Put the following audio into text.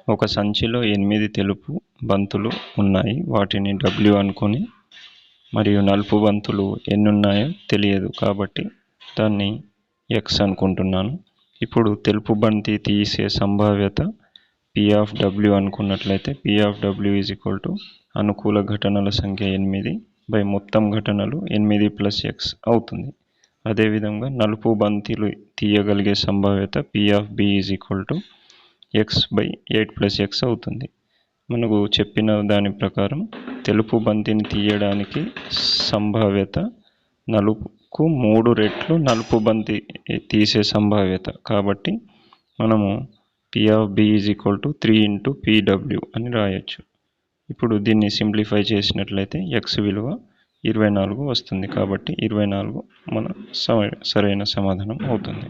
ఒక సంచిలో 8 తెలుపు బంతులు ఉన్నాయి. వాటిని W అనుకొని, మరియు నలుపు బంతులు ఎన్ని ఉన్నాయో తెలియదు కాబట్టి దాన్ని X అనుకుంటున్నాను. ఇప్పుడు తెలుపు బంతి తీసే సంభావ్యత P(W) అనుకున్నట్లయితే P(W) అనుకూల ఘటనల సంఖ్య 8 మొత్తం ఘటనలు 8 + X అవుతుంది. అదేవిధంగా నలుపు బంతిలు తీయగలిగే సంభావ్యత P(B) X/8 + X అవుతుంది. మనకు చెప్పిన దాని ప్రకారం తెలుపు బంతిని తీయడానికి సంభావ్యత నలుపుకు 3 రెట్లు నలుపు బంతి తీసే సంభావ్యత. కాబట్టి మనము P(B) 3 × Pw అని రాయొచ్చు. ఇప్పుడు దీన్ని సింప్లిఫై చేసినట్లయితే X విలువ 24 వస్తుంది. కాబట్టి 24 మన సరైన సమాధానం అవుతుంది.